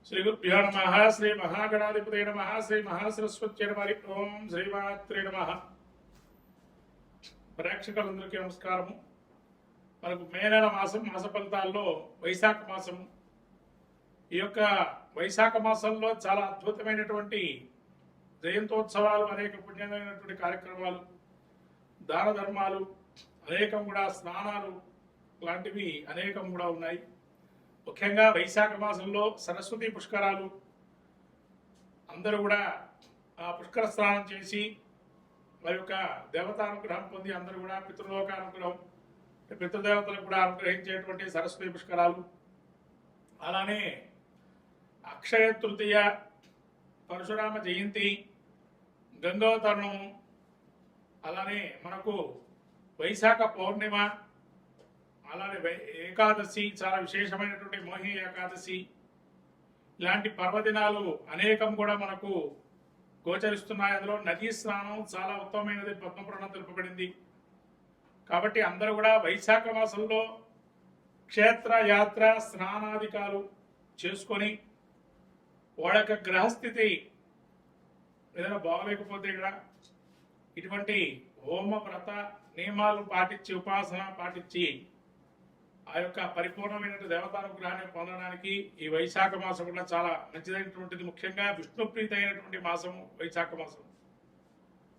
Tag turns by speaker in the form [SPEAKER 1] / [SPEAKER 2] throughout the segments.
[SPEAKER 1] శ్రీ గురుభ్యో నమః. శ్రీ మహాగణాధిపతయ నమః. శ్రీ మహాసరస్వత్యై నమః. ఓం శ్రీమాత్రే నమః. ప్రేక్షకులందరికీ నమస్కారము. మనకు మే నెల మాస ఫలితాల్లో వైశాఖ మాసము. ఈ యొక్క వైశాఖ మాసంలో చాలా అద్భుతమైనటువంటి జయంతోత్సవాలు, అనేక పుణ్యమైనటువంటి కార్యక్రమాలు, దాన ధర్మాలు, అనేకం కూడా స్నానాలు లాంటివి అనేకం కూడా ఉన్నాయి. ముఖ్యంగా వైశాఖ మాసంలో సరస్వతి పుష్కరాలు, అందరూ కూడా ఆ పుష్కర స్నానం చేసి వారి యొక్క దేవతానుగ్రహం పొంది అందరూ కూడా పితృలోకానుగ్రహం, పితృదేవతలకు కూడా అనుగ్రహించేటువంటి సరస్వతి పుష్కరాలు. అలానే అక్షయ తృతీయ, పరశురామ జయంతి, గంగోతరణము, అలానే మనకు వైశాఖ పౌర్ణిమ, అలానే ఏకాదశి, చాలా విశేషమైనటువంటి మోహిని ఏకాదశి, ఇలాంటి పర్వదినాలు అనేకం కూడా మనకు గోచరిస్తున్నాయి. అందులో నదీ స్నానం చాలా ఉత్తమమైనది, పద్మపురాణం తెలుపబడింది. కాబట్టి అందరూ కూడా వైశాఖ మాసంలో క్షేత్ర యాత్ర స్నానాధికాలు చేసుకొని వాళ్ళ యొక్క గ్రహస్థితి ఏదైనా బాగలేకపోతే కూడా ఇటువంటి హోమ వ్రత నియమాలు పాటించి, ఉపాసన పాటించి ఆ యొక్క పరిపూర్ణమైన దేవతానుగ్రహాన్ని పొందడానికి ఈ వైశాఖ మాసం కూడా చాలా మంచిదైనటువంటిది. ముఖ్యంగా విష్ణుప్రీతి అయినటువంటి మాసము వైశాఖ మాసం.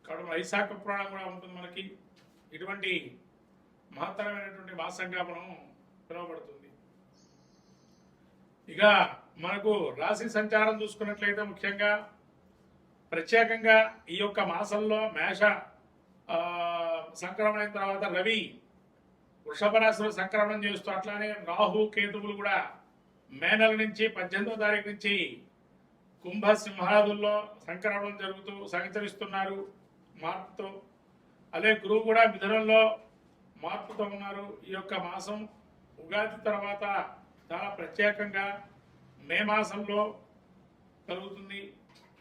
[SPEAKER 1] కాబట్టి వైశాఖ పురాణం కూడా ఉంటుంది మనకి. ఇటువంటి మహత్తరమైనటువంటి మాసంగా మనం పిలువబడుతుంది. ఇక మనకు రాశి సంచారం చూసుకున్నట్లయితే ముఖ్యంగా ప్రత్యేకంగా ఈ యొక్క మాసంలో మేష సంక్రమణ అయిన తర్వాత రవి వృషభ రాశిలో సంక్రమణం చేస్తూ, అట్లానే రాహు కేతువులు కూడా మే నెల నుంచి 18వ తారీఖు నుంచి కుంభ సింహాదుల్లో సంక్రమణం జరుగుతూ సంచరిస్తున్నారు మార్పుతో. అదే గురువు కూడా మిథునంలో మార్పుతో ఉన్నారు. ఈ యొక్క మాసం ఉగాది తర్వాత చాలా ప్రత్యేకంగా మే మాసంలో కలుగుతుంది.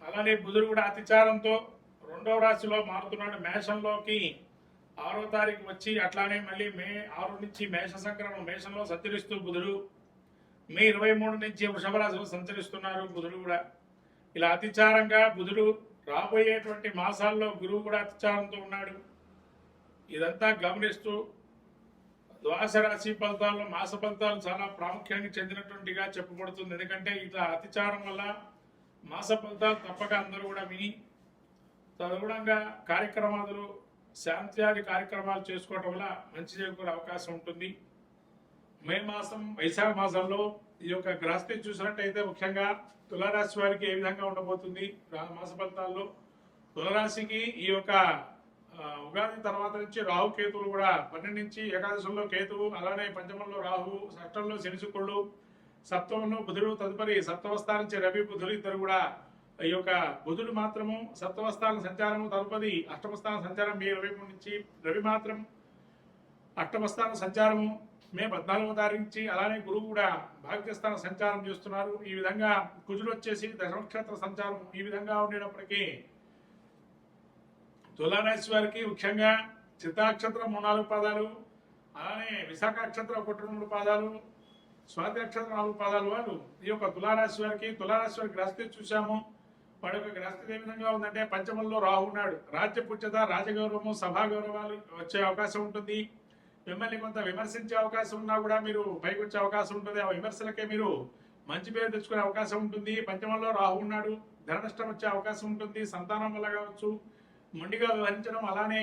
[SPEAKER 1] అలానే బుధుడు కూడా అతిచారంతో 2వ రాశిలో మారుతున్నాడు. మేషంలోకి 6వ తారీఖు వచ్చి, అట్లానే మళ్ళీ మే 6 నుంచి మేష సంక్రమణం, మేషంలో సంచరిస్తూ బుధుడు మే 23 నుంచి వృషభ రాశిలో సంచరిస్తున్నారు బుధుడు కూడా. ఇలా అతిచారంగా బుధుడు రాబోయేటువంటి మాసాల్లో గురువు కూడా అతిచారంతో ఉన్నాడు. ఇదంతా గమనిస్తూ ద్వాదశ రాశి ఫలితాల్లో మాస ఫలితాలు చాలా ప్రాముఖ్యానికి చెందినటువంటిగా చెప్పబడుతుంది. ఎందుకంటే ఇట్లా అతిచారం వల్ల మాస ఫలితాలు తప్పక అందరూ కూడా విని తదనుగుణంగా కార్యక్రమాలు, శాంత్యాది కార్యక్రమాలు చేసుకోవడం వల్ల మంచి చేకూరే అవకాశం ఉంటుంది. మే మాసం వైశాఖ మాసంలో ఈ యొక్క గ్రహస్థితి చూసినట్టయితే ముఖ్యంగా తులారాశి వారికి ఏ విధంగా ఉండబోతుంది మాస ఫలితాల్లో. తులారాశికి ఈ యొక్క ఉగాది తర్వాత నుంచి రాహు కేతువులు కూడా 12 నుంచి ఏకాదశంలో కేతువు, అలానే పంచమంలో రాహు, షష్టంలో శని శుక్రుడు, సప్తమంలో బుధుడు, తదుపరి సప్తమస్థానం నుంచి రవి బుధుడు ఇద్దరు కూడా. ఈ యొక్క బుధుడు మాత్రము సప్తమస్థానం సంచారము, తదుపరి అష్టమస్థానం సంచారం మే 23 నుంచి, రవి మాత్రం అష్టమస్థానం సంచారము మే 14వ తారీఖు నుంచి, అలానే గురువు కూడా భాగ్యస్థానం సంచారం చేస్తున్నారు. ఈ విధంగా కుజుడు వచ్చేసి దశనక్షత్ర సంచారం ఈ విధంగా ఉండేటప్పటికీ తులారాశి వారికి ముఖ్యంగా చిత్తాక్షత్రం 3-4 పాదాలు, అలానే విశాఖ నక్షత్రం 1-2 పాదాలు, స్వాతి నక్షత్రం 4 పాదాలు వారు ఈ యొక్క తులారాశి వారికి గ్రహస్థితి చూసాము. వాడి యొక్క గ్రహస్థితి ఏ విధంగా ఉందంటే పంచమంలో రాహు ఉన్నాడు. రాజ్య పుచ్చత, రాజగౌరవము, సభా గౌరవాలు వచ్చే అవకాశం ఉంటుంది. మిమ్మల్ని కొంత విమర్శించే అవకాశం ఉన్నా కూడా మీరు పైకి వచ్చే అవకాశం ఉంటుంది. ఆ విమర్శలకే మీరు మంచి పేరు తెచ్చుకునే అవకాశం ఉంటుంది. పంచమంలో రాహు ఉన్నాడు. ధన నష్టం వచ్చే అవకాశం ఉంటుంది. సంతానం వల్ల కావచ్చు, మొండిగా వ్యవహరించడం, అలానే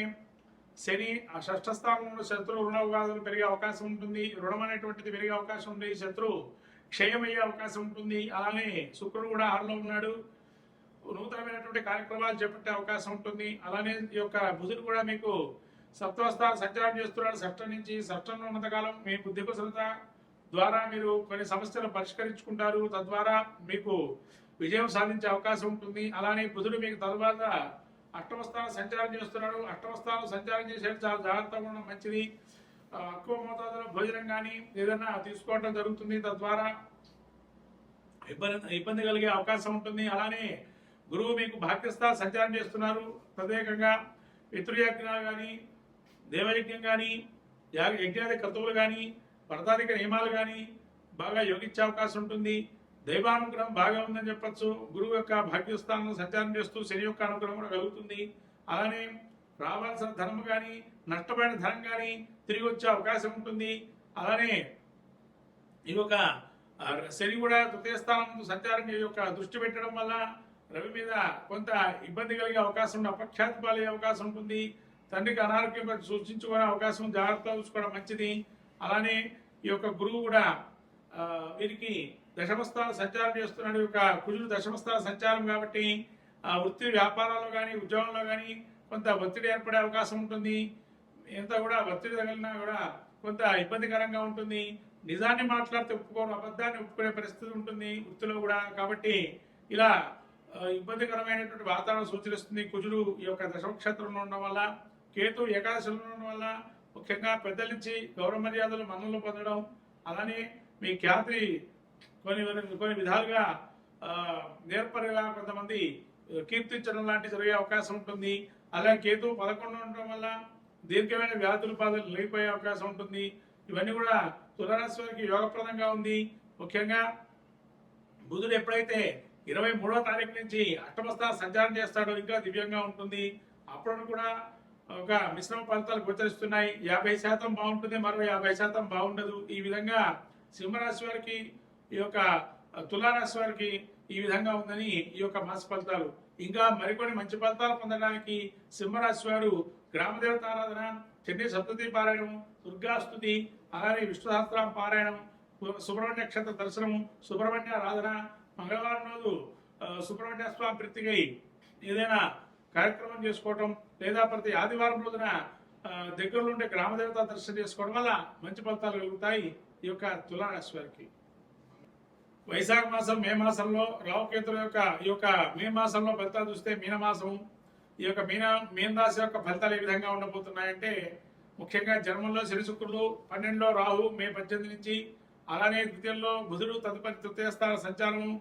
[SPEAKER 1] శని ఆ షష్ఠ స్థానంలో శత్రు రుణోగాదులు పెరిగే అవకాశం ఉంటుంది. రుణం అనేటువంటిది పెరిగే అవకాశం ఉంది. శత్రు క్షయమయ్యే అవకాశం ఉంటుంది. అలానే శుక్రుడు కూడా 6లో ఉన్నాడు. నూతనమైనటువంటి కార్యక్రమాలు చేపట్టే అవకాశం ఉంటుంది. అలానే ఈ యొక్క బుధుడు కూడా మీకు సప్తమస్థానం సంచారం చేస్తున్నాడు. షష్టం నుంచి, షష్టంలో ఉన్నంతకాలం మీ బుద్ధి కుశలత ద్వారా మీరు కొన్ని సమస్యలు పరిష్కరించుకుంటారు. తద్వారా మీకు విజయం సాధించే అవకాశం ఉంటుంది. అలానే బుధుడు మీకు తరువాత అష్టమస్థానం సంచారం చేస్తున్నాడు. అష్టమస్థానం సంచారం చేసేది చాలా జాగ్రత్తగా ఉండడం మంచిది. ఎక్కువ మోతాదులో భోజనం కానీ ఏదైనా తీసుకోవడం జరుగుతుంది. తద్వారా ఇబ్బంది కలిగే అవకాశం ఉంటుంది. అలానే గురువు మీకు భాగ్యస్థానం సంచారం చేస్తున్నారు. ప్రత్యేకంగా పితృయజ్ఞాలు కానీ, దేవయజ్ఞం కానీ, యజ్ఞాది క్రతువులు కానీ, వ్రతాధిక నియమాలు కానీ బాగా యోగించే అవకాశం ఉంటుంది. దైవానుగ్రహం బాగా ఉందని చెప్పొచ్చు. గురువు యొక్క భాగ్యస్థానంలో సంచారం చేస్తూ శని యొక్క అనుగ్రహం కూడా కలుగుతుంది. అలానే రావాల్సిన ధనం కానీ నష్టపోయిన ధనం కానీ తిరిగి వచ్చే అవకాశం ఉంటుంది. అలానే ఈ యొక్క శని కూడా తృతీయ స్థానం సంచారం యొక్క దృష్టి పెట్టడం వల్ల రవి మీద కొంత ఇబ్బంది కలిగే అవకాశం ఉంది, అపఖ్యాతి పాలయ్యే అవకాశం ఉంటుంది. తండ్రికి అనారోగ్యం సూచించుకునే అవకాశం, జాగ్రత్తగా చూసుకోవడం మంచిది. అలానే ఈ యొక్క గురువు కూడా వీరికి దశమస్థాన సంచారం చేస్తున్నాడు. ఈ యొక్క కుజుడు దశమస్థాన సంచారం కాబట్టి వృత్తి వ్యాపారాల్లో కానీ ఉద్యోగంలో కానీ కొంత ఒత్తిడి ఏర్పడే అవకాశం ఉంటుంది. ఎంత కూడా ఒత్తిడి తగిలినా కూడా కొంత ఇబ్బందికరంగా ఉంటుంది. నిజాన్ని మాట్లాడితే ఒప్పుకోరు, అబద్ధాన్ని ఒప్పుకునే పరిస్థితి ఉంటుంది వృత్తిలో కూడా. కాబట్టి ఇలా ఇబ్బందికరమైనటువంటి వాతావరణం సూచిస్తుంది. కుజుడు ఈ యొక్క దశమక్షేత్రంలో ఉండడం వల్ల, కేతు ఏకాదశిలో ఉండడం వల్ల ముఖ్యంగా పెద్దల నుంచి గౌరవ మర్యాదలు మన్ననలు పొందడం, అలానే మీ ఖ్యాతి కొన్ని విధాలుగా నేర్పరిగా కొంతమంది కీర్తించడం లాంటి జరిగే అవకాశం ఉంటుంది. అలాగే కేతు 11 ఉండడం వల్ల దీర్ఘమైన వ్యాధుల బాధలు లేకపోయే అవకాశం ఉంటుంది. ఇవన్నీ కూడా తులారాశి వారికి యోగప్రదంగా ఉంది. ముఖ్యంగా బుధుడు ఎప్పుడైతే 23వ తారీఖు నుంచి అష్టమస్థానం సంచారం చేస్తాడో ఇంకా దివ్యంగా ఉంటుంది. అప్పుడు కూడా ఒక మిశ్రమ ఫలితాలు గోచరిస్తున్నాయి. 50% బాగుంటుంది, మరో 50% బాగుండదు. ఈ విధంగా సింహరాశి వారికి, ఈ యొక్క తులారాశి వారికి ఈ విధంగా ఉందని ఈ యొక్క మాస ఫలితాలు. ఇంకా మరికొన్ని మంచి ఫలితాలు పొందడానికి సింహరాశి వారు గ్రామదేవత ఆరాధన, చెన్నై సప్తతి పారాయణం, దుర్గాస్తుతి, అలానే విష్ణు సహస్రం పారాయణం, సుబ్రహ్మణ్య నక్షత్ర దర్శనం, సుబ్రహ్మణ్య ఆరాధన, మంగళవారం రోజు సుబ్రహ్మణ్య స్వామి ప్రీతికై ఏదైనా కార్యక్రమం చేసుకోవటం, లేదా ప్రతి ఆదివారం రోజున దగ్గరలో ఉండే గ్రామదేవత దర్శనం చేసుకోవడం వల్ల మంచి ఫలితాలు కలుగుతాయి ఈ యొక్క తులారాశి వారికి. వైశాఖ మాసం, మే మాసంలో రావుకేతుల యొక్క ఈ యొక్క మే మాసంలో ఫలితాలు చూస్తే మీనమాసం, ఈ యొక్క మీన రాశి యొక్క ఫలితాలు ఏ విధంగా ఉండబోతున్నాయంటే, ముఖ్యంగా జన్మంలో శని శుక్రుడు, 12లో రాహు మే 18 నుంచి, అలానే ద్వితీయంలో బుధుడు, తదుపరి తృతీయ స్థాన సంచారము,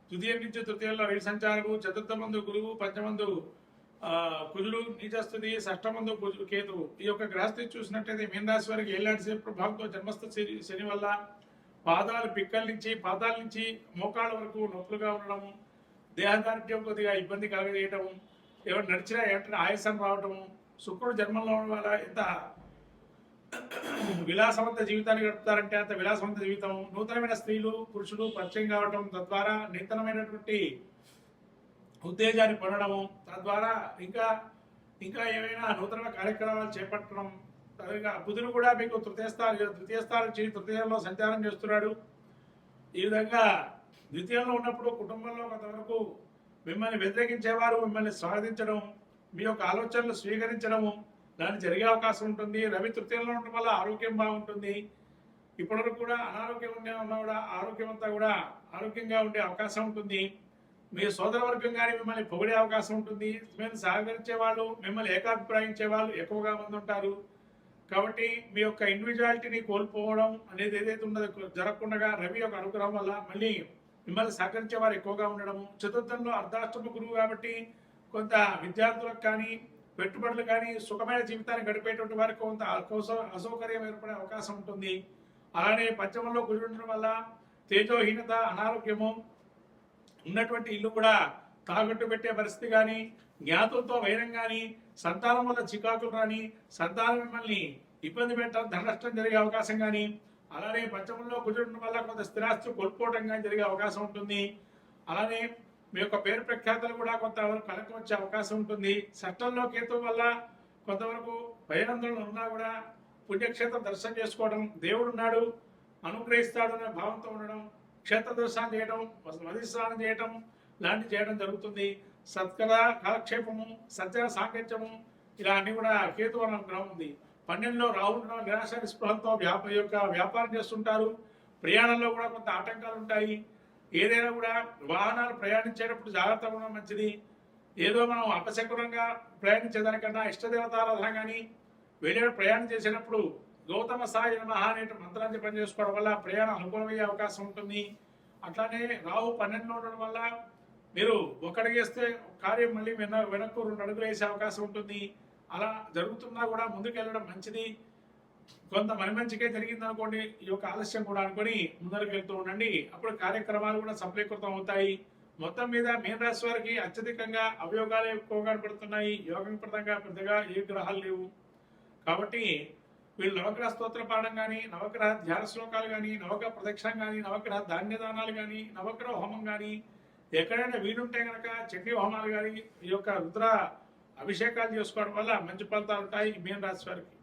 [SPEAKER 1] ద్వితీయం నుంచి తృతీయంలో రవి సంచారము, చతుర్థమందు గురువు, పంచమందు కుజుడు నీచస్థితి, షష్టమందు కేతువు. ఈ యొక్క గ్రహస్థితి చూసినట్టయితే మీన రాశి వారికి ఏలాంటి ప్రభావంతో జన్మస్థ శని వల్ల పాదాల నుంచి మోకాళ్ళ వరకు నొప్పులుగా ఉండడము, దేహదార్ఢ్యం కొద్దిగా ఇబ్బంది కలగజేయటము, ఎవరు నడిచినా వెంటనే ఆయాసం రావటము, శుక్రుడు జన్మంలో ఉండడం వల్ల ఎంత విలాసవంత జీవితాన్ని గడుపుతారంటే అంత విలాసవంత జీవితం, నూతనమైన స్త్రీలు పురుషులు పరిచయం కావటం, తద్వారా నూతనమైనటువంటి ఉత్తేజాన్ని పొందడము, తద్వారా ఇంకా ఏమైనా నూతన కార్యక్రమాలు చేపట్టడం. బుధుడు కూడా మీకు ద్వితీయ స్థానం తృతీయంలో సంచారం చేస్తున్నాడు. ఈ విధంగా ద్వితీయంలో ఉన్నప్పుడు కుటుంబంలో కొంతవరకు మిమ్మల్ని వ్యతిరేకించేవారు మిమ్మల్ని స్వాగతించడం, మీ యొక్క ఆలోచనలు స్వీకరించడము దాన్ని జరిగే అవకాశం ఉంటుంది. రవి తృతీయంలో ఉండడం వల్ల ఆరోగ్యం బాగుంటుంది. ఇప్పటివరకు కూడా అనారోగ్యం ఉన్నా కూడా ఆరోగ్యం కూడా ఆరోగ్యంగా ఉండే అవకాశం ఉంటుంది. మీ సోదరవర్గం కానీ మిమ్మల్ని పొగిడే అవకాశం ఉంటుంది. మిమ్మల్ని సహకరించే వాళ్ళు, మిమ్మల్ని ఏకాభిప్రాయించే వాళ్ళు ఎక్కువగా మంది ఉంటారు. కాబట్టి మీ యొక్క ఇండివిజువాలిటీని కోల్పోవడం అనేది ఏదైతే ఉన్నదో జరగకుండా రవి యొక్క అనుగ్రహం వల్ల మళ్ళీ మిమ్మల్ని సహకరించే వారు ఎక్కువగా ఉండడము. చతుర్థంలో అర్ధాష్టమ గురువు కాబట్టి కొంత విద్యార్థులకు కానీ పెట్టుబడులు కానీ సుఖమైన జీవితాన్ని గడిపేటువంటి వారికి కొంత అసౌకర్యం ఏర్పడే అవకాశం ఉంటుంది. అలానే పంచమంలో గురి ఉండడం వల్ల తేజోహీనత, అనారోగ్యము, ఉన్నటువంటి ఇల్లు కూడా తాకట్టు పెట్టే పరిస్థితి కానీ, జ్ఞాతులతో వైరం కానీ, సంతానం వల్ల చికాకులు కానీ, సంతానం మిమ్మల్ని ఇబ్బంది పెట్టడం, ధన నష్టం జరిగే అవకాశం కానీ, అలానే పంచమంలో కుజుడడం వల్ల కొంత స్థిరాస్తి కోల్పోవడం కానీ జరిగే అవకాశం ఉంటుంది. అలానే మీ యొక్క పేరు ప్రఖ్యాతలు కూడా కొంతవరకు కలెక్ట్ వచ్చే అవకాశం ఉంటుంది. షష్టంలో కేతు వల్ల కొంతవరకు భయనందనలు ఉన్నా కూడా పుణ్యక్షేత్రం దర్శనం చేసుకోవడం, దేవుడు ఉన్నాడు అనుగ్రహిస్తాడు అనే భావంతో ఉండడం, క్షేత్ర దర్శనం చేయడం, నది స్నానం చేయడం లాంటివి చేయడం జరుగుతుంది. సత్కర కాలక్షేపము, సజ్జన సాంగత్యము ఇలా అన్ని కూడా కేతు అనుగ్రహం ఉంది. 12లో రాహు నిరాశ నిస్పృహంతో వ్యాపారం చేస్తుంటారు. ప్రయాణంలో కూడా కొంత ఆటంకాలు ఉంటాయి. ఏదైనా కూడా వాహనాలు ప్రయాణించేటప్పుడు జాగ్రత్తగా ఉండడం మంచిది. ఏదో మనం అపశకునంగా ప్రయాణించేదానికన్నా ఇష్టదేవతారాధన కానీ వెళ్ళే ప్రయాణం చేసేటప్పుడు గౌతమ సాయి నమః అనే మంత్రాన్ని పనిచేసుకోవడం వల్ల ప్రయాణం అనుకూలమయ్యే అవకాశం ఉంటుంది. అట్లానే రాహు 12లో ఉండడం వల్ల మీరు ఒకటి వేస్తే కార్యం మళ్ళీ వెనక్కు 2 అడుగులు వేసే అవకాశం ఉంటుంది. అలా జరుగుతున్నా కూడా ముందుకు వెళ్ళడం మంచిది. కొంత మన మంచికే జరిగింది అనుకోండి, ఈ యొక్క ఆలస్యం కూడా అనుకొని ముందరకు వెళ్తూ ఉండండి. అప్పుడు కార్యక్రమాలు కూడా సఫలీకృతం అవుతాయి. మొత్తం మీద మీన రాశి వారికి అత్యధికంగా అవయోగాలు ఎక్కువగా కనపడుతున్నాయి. యోగప్రదంగా పెద్దగా ఏ గ్రహాలు లేవు. కాబట్టి వీళ్ళు నవగ్రహ స్తోత్ర పాఠం కానీ, నవగ్రహ ధ్యాన శ్లోకాలు కానీ, నవగ్రహ ప్రదక్షిణం కానీ, నవగ్రహ ధాన్యదానాలు కానీ, నవగ్రహ హోమం కానీ, ఎక్కడైనా వీలుంటే కనుక చండీ హోమాలు కానీ, ఈ యొక్క రుద్ర అభిషేకాలు చేసుకోవడం వల్ల మంచి ఫలితాలు ఉంటాయి మీన రాశి వారికి.